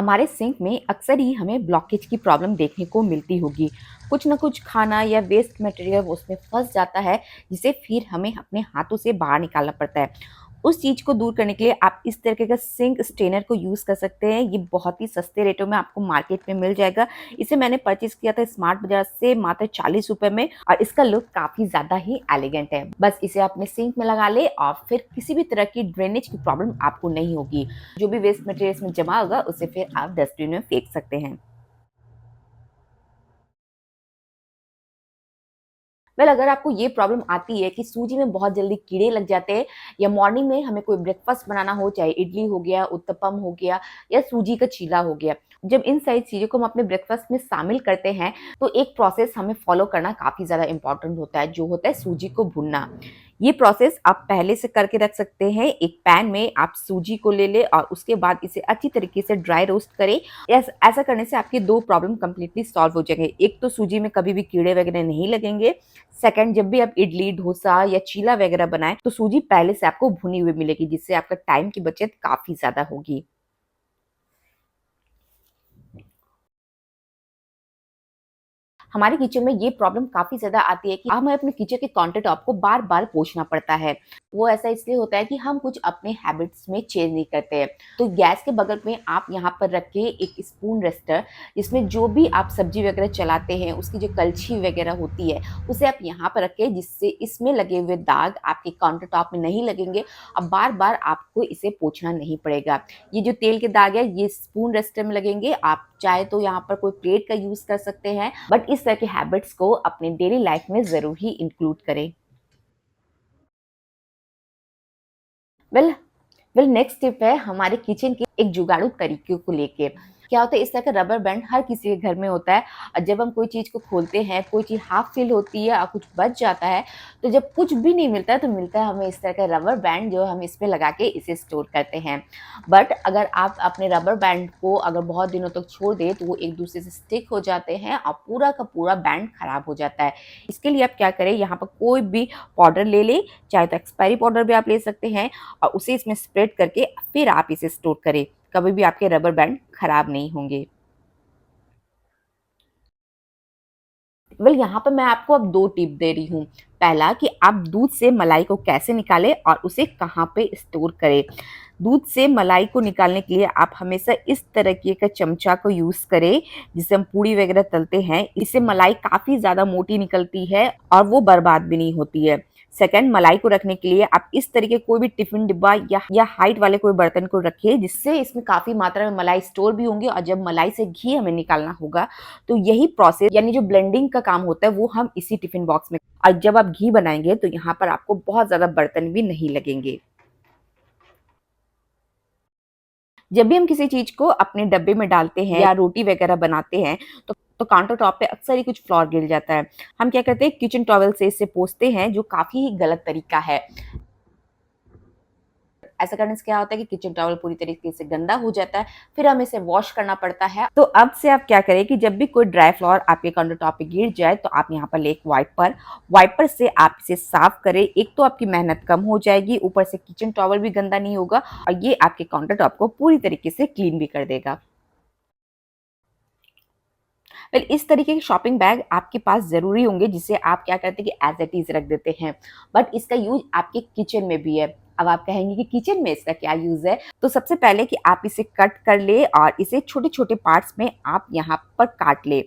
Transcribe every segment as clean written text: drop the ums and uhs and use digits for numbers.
हमारे सिंक में अक्सर ही हमें ब्लॉकेज की प्रॉब्लम देखने को मिलती होगी। कुछ ना कुछ खाना या वेस्ट मटेरियल उसमें फंस जाता है, जिसे फिर हमें अपने हाथों से बाहर निकालना पड़ता है। उस चीज़ को दूर करने के लिए आप इस तरीके का सिंक स्ट्रेनर को यूज़ कर सकते हैं। ये बहुत ही सस्ते रेटों में आपको मार्केट में मिल जाएगा। इसे मैंने परचेज़ किया था स्मार्ट बाज़ार से मात्र ₹40 में, और इसका लुक काफ़ी ज़्यादा ही एलिगेंट है। बस इसे अपने सिंक में लगा लें और फिर किसी भी तरह की ड्रेनेज की प्रॉब्लम आपको नहीं होगी। जो भी वेस्ट मटेरियल इसमें जमा होगा उसे फिर आप डस्टबिन में फेंक सकते हैं। अगर आपको ये प्रॉब्लम आती है कि सूजी में बहुत जल्दी कीड़े लग जाते हैं, या मॉर्निंग में हमें कोई ब्रेकफास्ट बनाना हो, चाहे इडली हो गया, उत्तपम हो गया या सूजी का चीला हो गया। जब इन सारी चीज़ों को हम अपने ब्रेकफास्ट में शामिल करते हैं, तो एक प्रोसेस हमें फॉलो करना काफ़ी ज़्यादा इम्पोर्टेंट होता है, जो होता है सूजी को भूनना। ये प्रोसेस आप पहले से करके रख सकते हैं। एक पैन में आप सूजी को ले लें और उसके बाद इसे अच्छी तरीके से ड्राई रोस्ट करें। ऐसा करने से आपकी 2 प्रॉब्लम कंप्लीटली सॉल्व हो जाएँगे। एक तो सूजी में कभी भी कीड़े वगैरह नहीं लगेंगे। सेकंड, जब भी आप इडली, डोसा या चीला वगैरह बनाएँ, तो सूजी पहले से आपको भुनी हुई मिलेगी, जिससे आपका टाइम की बचत काफ़ी ज़्यादा होगी। हमारे किचन में ये प्रॉब्लम काफ़ी ज़्यादा आती है कि हमें अपने किचन के काउंटर टॉप को बार-बार पोंछना पड़ता है। वो ऐसा इसलिए होता है कि हम कुछ अपने हैबिट्स में चेंज नहीं करते हैं। तो गैस के बगल में आप यहाँ पर रखें एक स्पून रेस्टर, जिसमें जो भी आप सब्ज़ी वगैरह चलाते हैं, उसकी जो कलछी वगैरह होती है, उसे आप यहाँ पर रखें, जिससे इसमें लगे हुए दाग आपके काउंटर टॉप में नहीं लगेंगे और बार-बार आपको इसे पोंछना नहीं पड़ेगा। ये जो तेल के दाग है, ये स्पून रेस्टर में लगेंगे। आप चाहे तो यहाँ पर कोई प्लेट का यूज़ कर सकते हैं, बट इस तरह के हैबिट्स को अपने डेली लाइफ में ज़रूर ही इंक्लूड करें। वेल नेक्स्ट टिप है हमारे किचन के एक जुगाड़ू तरीके को लेके। क्या होता है, इस तरह का रबर बैंड हर किसी के घर में होता है, और जब हम कोई चीज़ को खोलते हैं, कोई चीज़ हाफ फिल होती है और कुछ बच जाता है, तो जब कुछ भी नहीं मिलता है, तो मिलता है हमें इस तरह का रबर बैंड, जो हम इस पे लगा के इसे स्टोर करते हैं। बट अगर आप अपने रबर बैंड को अगर बहुत दिनों तक छोड़ दें, तो वो एक दूसरे से स्टिक हो जाते हैं और पूरा का पूरा बैंड खराब हो जाता है। इसके लिए आप क्या करें, यहाँ पर कोई भी पाउडर ले लें, चाहे तो एक्सपायरी पाउडर भी आप ले सकते हैं, और उसे इसमें स्प्रेड करके फिर आप इसे स्टोर करें। कभी भी आपके रबर बैंड खराब नहीं होंगे। यहाँ पर मैं आपको अब 2 टिप दे रही हूँ। पहला कि आप दूध से मलाई को कैसे निकालें और उसे कहाँ पे स्टोर करें। दूध से मलाई को निकालने के लिए आप हमेशा इस तरीके का चमचा को यूज़ करें, जिससे हम पूड़ी वगैरह तलते हैं। इससे मलाई काफ़ी ज़्यादा मोटी निकलती है और वो बर्बाद भी नहीं होती है। सेकंड, मलाई को रखने के लिए आप इस तरीके कोई भी टिफ़िन डिब्बा या हाइट वाले कोई बर्तन को रखिए, जिससे इसमें काफ़ी मात्रा में मलाई स्टोर भी होंगी, और जब मलाई से घी हमें निकालना होगा, तो यही प्रोसेस यानी जो ब्लेंडिंग का काम होता है, वो हम इसी टिफ़िन बॉक्स में, और जब आप घी बनाएँगे तो यहाँ पर आपको बहुत ज़्यादा बर्तन भी नहीं लगेंगे। जब भी हम किसी चीज़ को अपने डब्बे में डालते हैं या रोटी वगैरह बनाते हैं, तो काउंटर टॉप पे अक्सर ही कुछ फ्लोर गिर जाता है। हम क्या करते हैं, किचन टॉवल से इसे पोंछते हैं, जो काफ़ी ही गलत तरीका है। ऐसा करने से क्या होता है कि किचन टॉवल पूरी तरीके से गंदा हो जाता है, फिर हमें इसे वॉश करना पड़ता है। तो अब से आप क्या करें कि जब भी कोई ड्राई फ्लोर आपके काउंटर टॉप पे गिर जाए, तो आप यहाँ पर ले एक वाइपर से आप इसे साफ करें। एक तो आपकी मेहनत कम हो जाएगी, ऊपर से किचन टॉवल भी गंदा नहीं होगा, और ये आपके काउंटर टॉप को पूरी तरीके से क्लीन भी कर देगा। इस तरीके के शॉपिंग बैग आपके पास ज़रूरी होंगे, जिसे आप क्या करते हैं कि एज़ इट इज़ रख देते हैं। बट इसका यूज़ आपके किचन में भी है। अब आप कहेंगे कि किचन में इसका क्या यूज़ है? तो सबसे पहले कि आप इसे कट कर लें और इसे छोटे-छोटे पार्ट्स में आप यहाँ पर काट लें।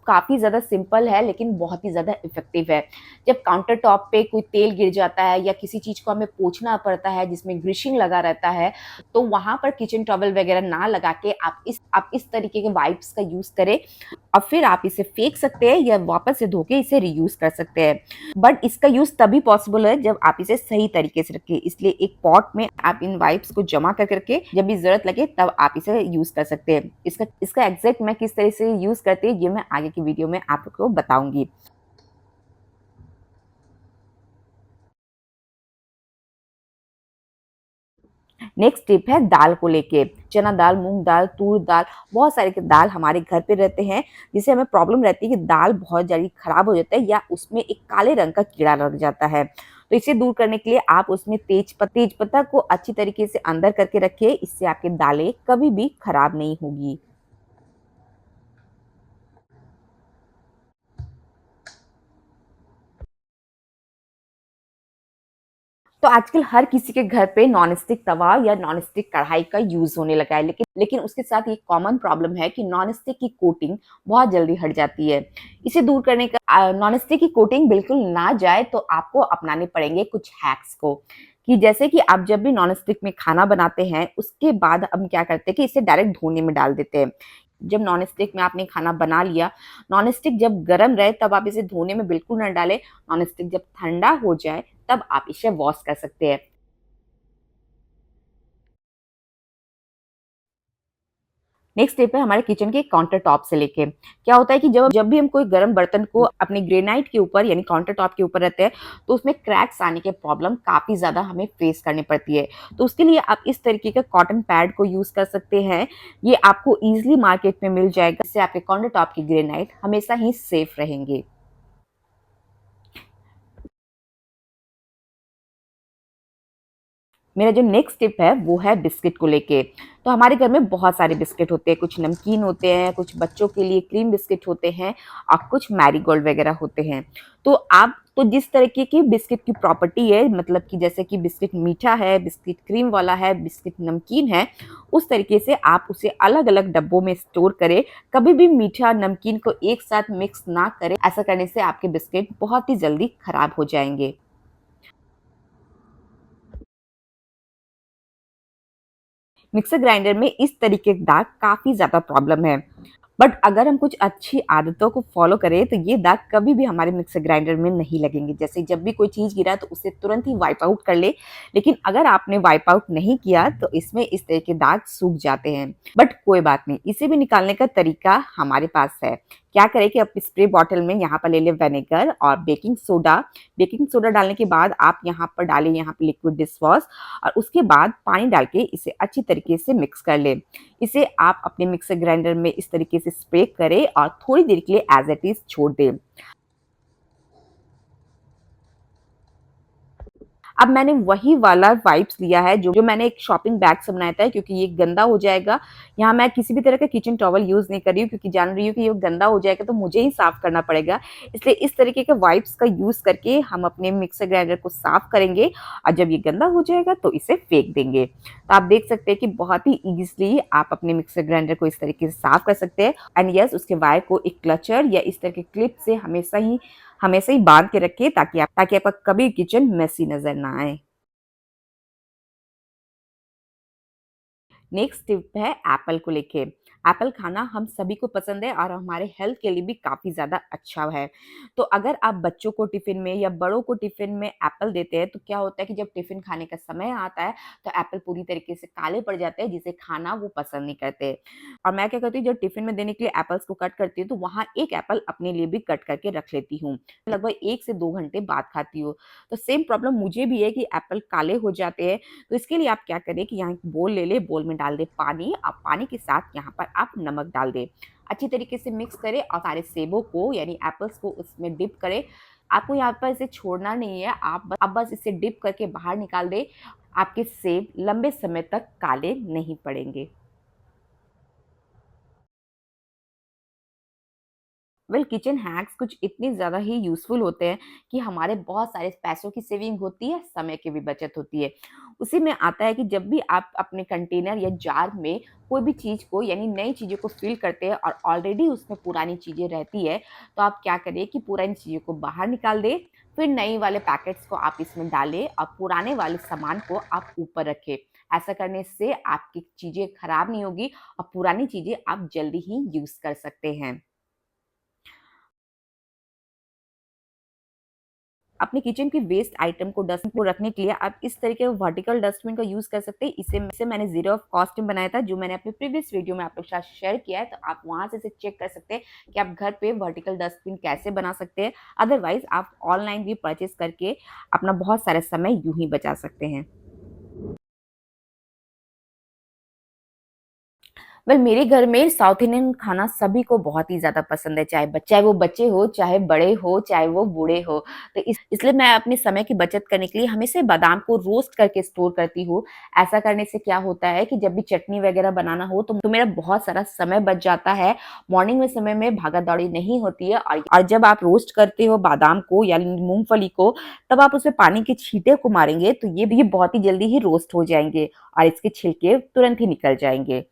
काफ़ी ज़्यादा सिंपल है, लेकिन बहुत ही ज़्यादा इफ़ेक्टिव है। जब काउंटर टॉप पे कोई तेल गिर जाता है या किसी चीज़ को हमें पोंछना पड़ता है जिसमें ग्रीसिंग लगा रहता है, तो वहाँ पर किचन टॉवल वगैरह ना लगा के आप इस तरीके के वाइप्स का यूज़ करें, और फिर आप इसे फेंक सकते हैं या वापस से धो के इसे रीयूज़ कर सकते हैं। बट इसका यूज़ तभी पॉसिबल है जब आप इसे सही तरीके से रखें। इसलिए एक पॉट में आप इन वाइप्स को जमा कर करके जब भी ज़रूरत लगे तब आप इसे यूज़ कर सकते हैं। इसका एग्ज़ैक्ट मैं किस तरह से यूज़ करती हूँ, ये मैं आगे की वीडियो में आप लोग को बताऊँगी। नेक्स्ट टिप है दाल को लेके। चना दाल, मूँग दाल, तूर दाल, बहुत सारे के दाल हमारे घर पे रहते हैं, जिससे हमें प्रॉब्लम रहती है कि दाल बहुत जल्दी खराब हो जाता है या उसमें एक काले रंग का कीड़ा लग जाता है। तो इसे दूर करने के लिए आप उसमें तेज पत्ता को अच्छी तरीके से अंदर करके रखिए, इससे आपकी दालें कभी भी खराब नहीं होगी। तो आजकल हर किसी के घर पे नॉन स्टिक तवा या नॉन स्टिक कढ़ाई का यूज होने लगा है, लेकिन लेकिन उसके साथ एक कॉमन प्रॉब्लम है कि नॉन स्टिक की कोटिंग बहुत जल्दी हट जाती है। इसे दूर करने का, नॉन स्टिक की कोटिंग बिल्कुल ना जाए तो आपको अपनाने पड़ेंगे कुछ हैक्स को, कि जैसे कि आप जब भी नॉन स्टिक में खाना बनाते हैं उसके बाद हम क्या करते हैं कि इसे डायरेक्ट धोने में डाल देते हैं। जब नॉन स्टिक में आपने खाना बना लिया, नॉन स्टिक जब गर्म रहे तब आप इसे धोने में बिल्कुल ना डालें। नॉन स्टिक जब ठंडा हो जाए तब आप इसे वॉश कर सकते हैं। नेक्स्ट स्टेप है हमारे किचन के काउंटर टॉप से लेके। क्या होता है कि जब जब भी हम कोई गर्म बर्तन को अपने ग्रेनाइट के ऊपर यानी काउंटर टॉप के ऊपर रखते हैं तो उसमें क्रैक्स आने के प्रॉब्लम काफी ज्यादा हमें फेस करनी पड़ती है। तो उसके लिए आप इस तरीके का कॉटन पैड को यूज कर सकते हैं। ये आपको इजीली मार्केट में मिल जाएगा, इससे आपके काउंटर टॉप की ग्रेनाइट हमेशा ही सेफ रहेंगे। मेरा जो नेक्स्ट टिप है वो है बिस्किट को लेके। तो हमारे घर में बहुत सारे बिस्किट होते हैं, कुछ नमकीन होते हैं, कुछ बच्चों के लिए क्रीम बिस्किट होते हैं और कुछ मैरीगोल्ड वगैरह होते हैं। तो आप तो जिस तरीके की बिस्किट की प्रॉपर्टी है, मतलब कि जैसे कि बिस्किट मीठा है, बिस्किट क्रीम वाला है, बिस्किट नमकीन है, उस तरीके से आप उसे अलग अलग डब्बों में स्टोर करें। कभी भी मीठा नमकीन को एक साथ मिक्स ना करें, ऐसा करने से आपके बिस्किट बहुत ही जल्दी खराब हो जाएंगे। मिक्सर ग्राइंडर में इस तरीके के दाग काफ़ी ज़्यादा प्रॉब्लम है। बट अगर हम कुछ अच्छी आदतों को फ़ॉलो करें तो ये दाग कभी भी हमारे मिक्सर ग्राइंडर में नहीं लगेंगे। जैसे जब भी कोई चीज़ गिरा तो उसे तुरंत ही वाइप आउट कर ले। लेकिन अगर आपने वाइप आउट नहीं किया तो इसमें इस तरह के दाग सूख जाते हैं। बट कोई बात नहीं, इसे भी निकालने का तरीका हमारे पास है। क्या करें कि आप स्प्रे बॉटल में यहाँ पर ले लें विनेगर और बेकिंग सोडा। बेकिंग सोडा डालने के बाद आप यहाँ पर डालें यहाँ पे लिक्विड डिश वॉश, और उसके बाद पानी डाल के इसे अच्छी तरीके से मिक्स कर लें। इसे आप अपने मिक्सर ग्राइंडर में इस तरीके से स्प्रे करें और थोड़ी देर के लिए एज इट इज छोड़ दें। अब मैंने वही वाला वाइप्स लिया है जो जो मैंने एक शॉपिंग बैग से बनाया था, क्योंकि ये गंदा हो जाएगा। यहाँ मैं किसी भी तरह का किचन टॉवल यूज़ नहीं कर रही हूँ, क्योंकि जान रही हूँ कि ये गंदा हो जाएगा तो मुझे ही साफ़ करना पड़ेगा। इसलिए इस तरीके के वाइप्स का यूज़ करके हम अपने मिक्सर ग्राइंडर को साफ़ करेंगे और जब ये गंदा हो जाएगा तो इसे फेंक देंगे। तो आप देख सकते हैं कि बहुत ही ईज़िली आप अपने मिक्सर ग्राइंडर को इस तरीके से साफ़ कर सकते हैं। एंड यस, उसके वायर को एक क्लचर या इस तरह के क्लिप से हमेशा ही बांध के रखिए, ताकि आपका कभी किचन मेसी नज़र ना आए। नेक्स्ट टिप है एप्पल को लेके। एप्पल खाना हम सभी को पसंद है और हमारे हेल्थ के लिए भी काफ़ी ज़्यादा अच्छा है। तो अगर आप बच्चों को टिफ़िन में या बड़ों को टिफ़िन में एप्पल देते हैं तो क्या होता है कि जब टिफ़िन खाने का समय आता है तो एप्पल पूरी तरीके से काले पड़ जाते हैं, जिसे खाना वो पसंद नहीं करते। और मैं क्या करती हूँ, जब टिफ़िन में देने के लिए एप्पल्स को कट करती हूँ तो वहाँ एक एप्पल अपने लिए भी कट करके रख लेती हूँ। लगभग 1 से 2 घंटे बाद खाती हूँ। तो सेम प्रॉब्लम मुझे भी है कि एप्पल काले हो जाते हैं। तो इसके लिए आप क्या करें कि यहाँ एक बोल ले लें, बोल में डाल दें पानी, अब पानी के साथ यहाँ पर आप नमक डाल दें। अच्छी तरीके से मिक्स करें और सारे सेबों को यानी एप्पल्स को उसमें डिप करें। आपको यहाँ पर इसे छोड़ना नहीं है, आप बस इसे डिप करके बाहर निकाल दें। आपके सेब लंबे समय तक काले नहीं पड़ेंगे। वेल, किचन हैक्स कुछ इतने ज़्यादा ही यूज़फुल होते हैं कि हमारे बहुत सारे पैसों की सेविंग होती है, समय की भी बचत होती है। उसी में आता है कि जब भी आप अपने कंटेनर या जार में कोई भी चीज़ को यानी नई चीज़ों को फ़िल करते हैं और ऑलरेडी उसमें पुरानी चीज़ें रहती है, तो आप क्या करें कि पुरानी चीज़ों को बाहर निकाल दें, फिर नई वाले पैकेट्स को आप इसमें डालें और पुराने वाले सामान को आप ऊपर रखें। ऐसा करने से आपकी चीज़ें खराब नहीं होगी और पुरानी चीज़ें आप जल्दी ही यूज़ कर सकते हैं। अपने किचन की वेस्ट आइटम को डस्टबिन को रखने के लिए आप इस तरीके का वर्टिकल डस्टबिन का यूज कर सकते हैं। इसे मैंने जीरो ऑफ कॉस्ट में बनाया था, जो मैंने अपने प्रीवियस वीडियो में आप लोग के साथ शेयर किया है। तो आप वहां से इसे चेक कर सकते हैं कि आप घर पे वर्टिकल डस्टबिन कैसे बना सकते हैं। अदरवाइज आप ऑनलाइन भी परचेज करके अपना बहुत सारा समय यूं ही बचा सकते हैं। वेल मेरे घर में साउथ इंडियन खाना सभी को बहुत ही ज़्यादा पसंद है, चाहे वो बच्चे हो, चाहे बड़े हो, चाहे वो बूढ़े हो। तो इसलिए मैं अपने समय की बचत करने के लिए हमेशा बादाम को रोस्ट करके स्टोर करती हूँ। ऐसा करने से क्या होता है कि जब भी चटनी वगैरह बनाना हो तो मेरा बहुत सारा समय बच जाता है। मॉर्निंग में समय में भागा-दौड़ी नहीं होती है और जब आप रोस्ट करते हो बादाम को या मूँगफली को, तब आप उसमें पानी के छींटे को मारेंगे तो ये बहुत ही जल्दी ही रोस्ट हो जाएँगे और इसके छिलके तुरंत ही निकल जाएँगे।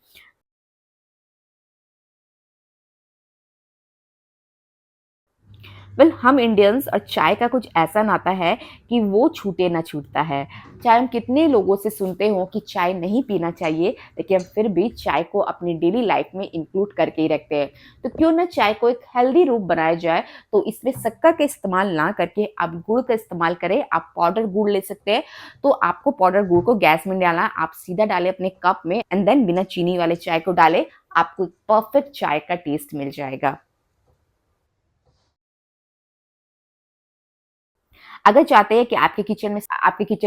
वेल हम इंडियंस और चाय का कुछ ऐसा नाता है कि वो छूटे ना छूटता है। चाहे हम कितने लोगों से सुनते हो कि चाय नहीं पीना चाहिए, लेकिन हम फिर भी चाय को अपनी डेली लाइफ में इंक्लूड करके ही रखते हैं। तो क्यों ना चाय को एक हेल्दी रूप बनाया जाए, तो इसमें शक्कर का इस्तेमाल ना करके आप गुड़ का इस्तेमाल करें। आप पाउडर गुड़ ले सकते हैं। तो आपको पाउडर गुड़ को गैस में डालना, आप सीधा डालें अपने कप में एंड देन बिना चीनी वाले चाय को डालें, आपको परफेक्ट चाय का टेस्ट मिल जाएगा। अगर चाहते हैं कि आपके किचन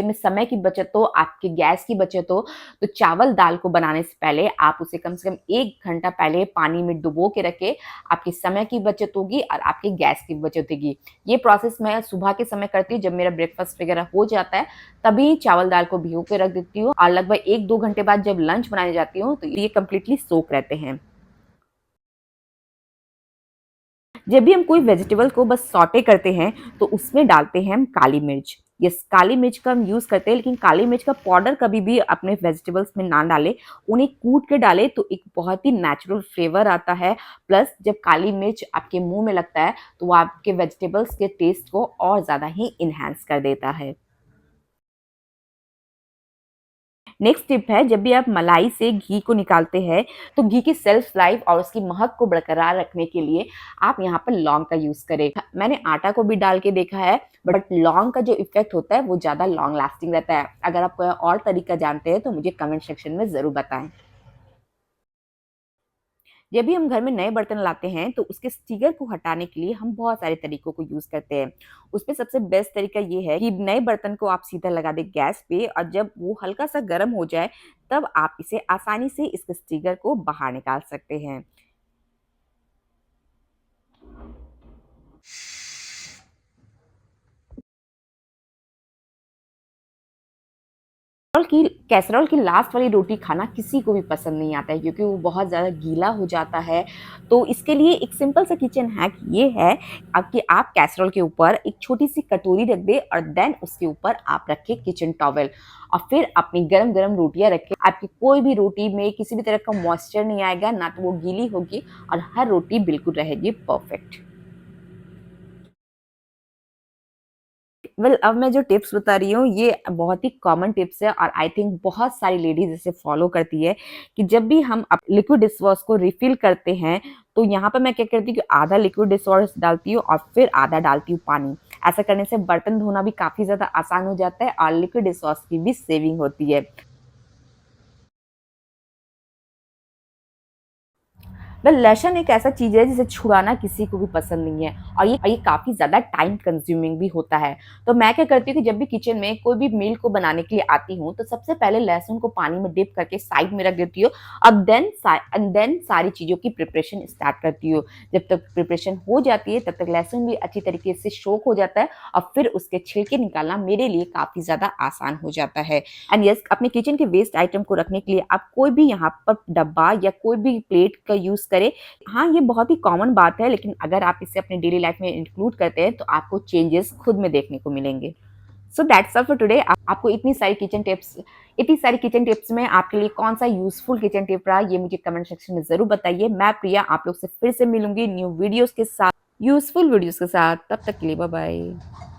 में समय की बचत हो, आपके गैस की बचत हो, तो चावल दाल को बनाने से पहले आप उसे कम से कम 1 घंटा पहले पानी में डुबो के रखें। आपके समय की बचत होगी और आपकी गैस की बचत होगी। ये प्रोसेस मैं सुबह के समय करती हूँ, जब मेरा ब्रेकफास्ट वगैरह हो जाता है, तभी चावल दाल को भिगो के रख देती हूँ और लगभग 1-2 घंटे बाद जब लंच बनाने जाती हूँ, तो ये कंप्लीटली सोक रहते हैं। जब भी हम कोई वेजिटेबल को बस सौटे करते हैं तो उसमें डालते हैं हम काली मिर्च। यस, काली मिर्च का हम यूज़ करते हैं, लेकिन काली मिर्च का पाउडर कभी भी अपने वेजिटेबल्स में ना डालें। उन्हें कूट के डालें तो एक बहुत ही नेचुरल फ्लेवर आता है। प्लस जब काली मिर्च आपके मुँह में लगता है तो वो आपके वेजिटेबल्स के टेस्ट को और ज़्यादा ही एनहांस कर देता है। नेक्स्ट टिप है, जब भी आप मलाई से घी को निकालते हैं तो घी की सेल्फ लाइफ और उसकी महक को बरकरार रखने के लिए आप यहाँ पर लौंग का यूज करें। मैंने आटा को भी डाल के देखा है, बट लौंग का जो इफेक्ट होता है वो ज्यादा लॉन्ग लास्टिंग रहता है। अगर आप कोई और तरीका जानते हैं तो मुझे कमेंट सेक्शन में जरूर बताएं। जब भी हम घर में नए बर्तन लाते हैं तो उसके स्टिकर को हटाने के लिए हम बहुत सारे तरीकों को यूज करते हैं। उसमें सबसे बेस्ट तरीका ये है कि नए बर्तन को आप सीधा लगा दें गैस पे और जब वो हल्का सा गर्म हो जाए तब आप इसे आसानी से इसके स्टिकर को बाहर निकाल सकते हैं। कैसरॉल की लास्ट वाली रोटी खाना किसी को भी पसंद नहीं आता है, क्योंकि वो बहुत ज़्यादा गीला हो जाता है। तो इसके लिए एक सिंपल सा किचन हैक ये है कि आप कैसरॉल के ऊपर एक छोटी सी कटोरी रख दें और देन उसके ऊपर आप रखें किचन टॉवल और फिर अपनी गरम गरम रोटियां रखें। आपकी कोई भी रोटी में किसी भी तरह का मॉइस्चर नहीं आएगा, ना तो वो गीली होगी और हर रोटी बिल्कुल रहेगी परफेक्ट। अब मैं जो टिप्स बता रही हूँ ये बहुत ही कॉमन टिप्स है और आई थिंक बहुत सारी लेडीज इसे फॉलो करती है कि जब भी हम लिक्विड डिश वॉश को रिफिल करते हैं तो यहाँ पर मैं क्या करती हूँ कि आधा लिक्विड डिश वॉश डालती हूँ और फिर आधा डालती हूँ पानी। ऐसा करने से बर्तन धोना भी काफी ज्यादा आसान हो जाता है और लिक्विड डिश वॉश की भी सेविंग होती है। लहसुन एक ऐसा चीज है जिसे छुड़ाना किसी को भी पसंद नहीं है और ये काफी ज्यादा टाइम कंज्यूमिंग भी होता है। तो मैं क्या करती हूँ कि जब भी किचन में कोई भी मील को बनाने के लिए आती हूँ तो सबसे पहले लहसुन को पानी में डिप करके साइड में रख देती हूँ। अब देन सारी चीजों की प्रिपरेशन स्टार्ट करती हूँ। जब तक प्रिपरेशन हो जाती है तब तक लहसुन भी अच्छी तरीके से सोक हो जाता है और फिर उसके छिलके निकालना मेरे लिए काफी ज्यादा आसान हो जाता है। एंड यस, अपने किचन के वेस्ट आइटम को रखने के लिए आप कोई भी यहाँ पर डब्बा या कोई भी प्लेट का यूज करें। हाँ, ये बहुत ही कॉमन बात है, लेकिन अगर आप इसे अपनी डेली लाइफ में इंक्लूड करते हैं तो आपको चेंजेस खुद में देखने को मिलेंगे। So that's all for today. आपको इतनी सारी किचन टिप्स में आपके लिए कौन सा यूजफुल किचन टिप रहा ये मुझे कमेंट सेक्शन में जरूर बताइए। मैं प्रिया आप लोग से फिर से मिलूंगी न्यू वीडियोस के साथ, यूजफुल वीडियोस के साथ। तब तक के लिए बाय बाय।